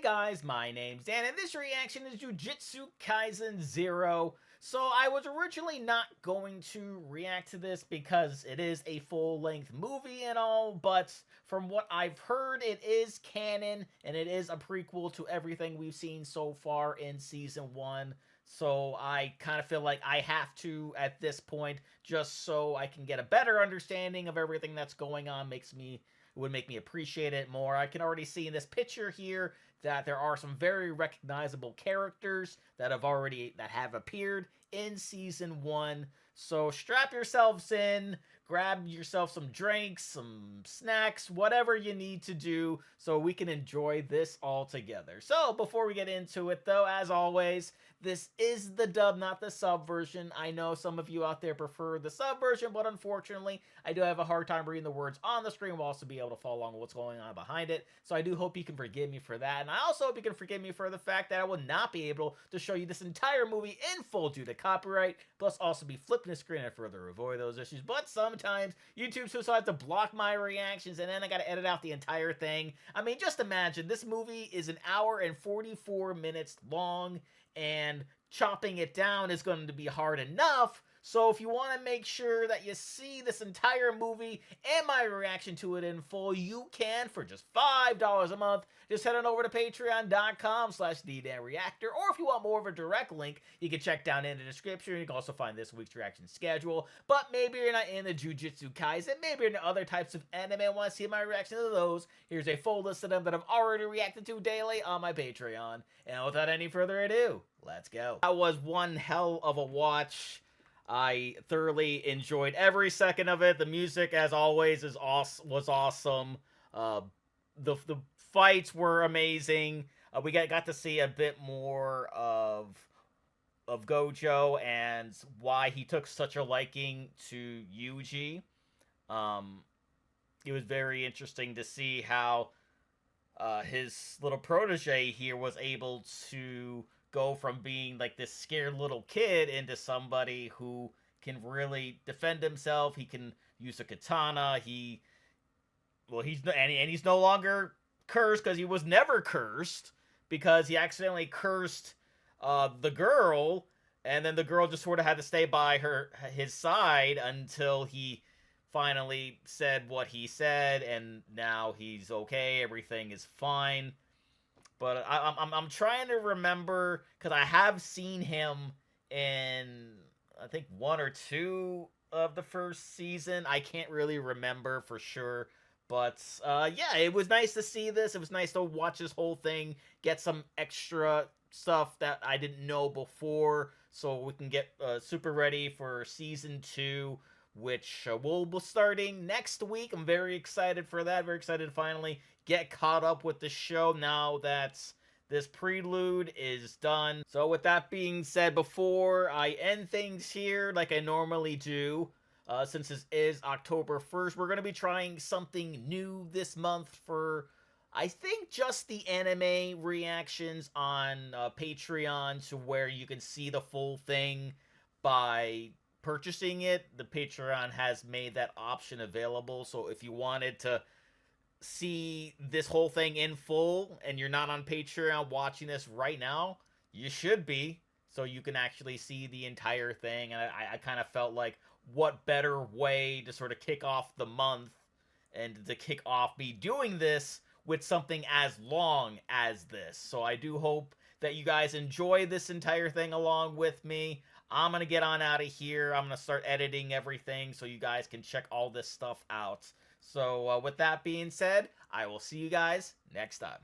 guys, my name's Dan, and this reaction is Jujutsu Kaisen 0. So I was originally not going to react to this because it is a full-length movie and all, but from what I've heard, it is canon, and it is a prequel to everything we've seen so far in Season 1. So I kind of feel like I have to, at this point, just so I can get a better understanding of everything that's going on, would make me appreciate it more. I can already see in this picture here that there are some very recognizable characters that have appeared in Season 1. So strap yourselves in, grab yourself some drinks, some snacks, whatever you need to do so we can enjoy this all together. So before we get into it though, as always, this is the dub, not the sub version. I know some of you out there prefer the sub version, but unfortunately, I do have a hard time reading the words on the screen. We'll also be able to follow along with what's going on behind it. So I do hope you can forgive me for that. And I also hope you can forgive me for the fact that I will not be able to show you this entire movie in full due to copyright, plus also be flipping the screen and further avoid those issues. But sometimes YouTube so have to block my reactions, and then I gotta edit out the entire thing. I mean, just imagine, this movie is an hour and 44 minutes long, and chopping it down is going to be hard enough. So if you want to make sure that you see this entire movie and my reaction to it in full, you can for just $5 a month. Just head on over to patreon.com/DDanReactor, or if you want more of a direct link, you can check down in the description. You can also find this week's reaction schedule. But maybe you're not into Jujutsu Kaisen, maybe you're into other types of anime and want to see my reaction to those. Here's a full list of them that I've already reacted to daily on my Patreon. And without any further ado, let's go. That was one hell of a watch. I thoroughly enjoyed every second of it. The music, as always, was awesome. The fights were amazing. We got to see a bit more of Gojo and why he took such a liking to Yuji. It was very interesting to see how his little protege here was able to go from being like this scared little kid into somebody who can really defend himself. He can use a katana. He's no longer cursed, because he was never cursed, because he accidentally cursed the girl, and then the girl just sort of had to stay by his side until he finally said what he said, and now he's okay. Everything is fine. But I'm trying to remember, because I have seen him in, I think, 1 or 2 of the first season. I can't really remember for sure. But, yeah, it was nice to see this. It was nice to watch this whole thing, get some extra stuff that I didn't know before, so we can get super ready for Season 2, which will be starting next week. I'm very excited for that. Very excited to finally get caught up with the show now that this prelude is done. So with that being said, before I end things here like I normally do, since this is October 1st, we're going to be trying something new this month for, I think, just the anime reactions on Patreon, to where you can see the full thing by purchasing it. The Patreon has made that option available, so if you wanted to see this whole thing in full and you're not on Patreon watching this right now, you should be, so you can actually see the entire thing. And I kind of felt like, what better way to sort of kick off the month and to kick off me doing this with something as long as this. So I do hope that you guys enjoy this entire thing along with me. I'm going to get on out of here. I'm going to start editing everything so you guys can check all this stuff out. So with that being said, I will see you guys next time.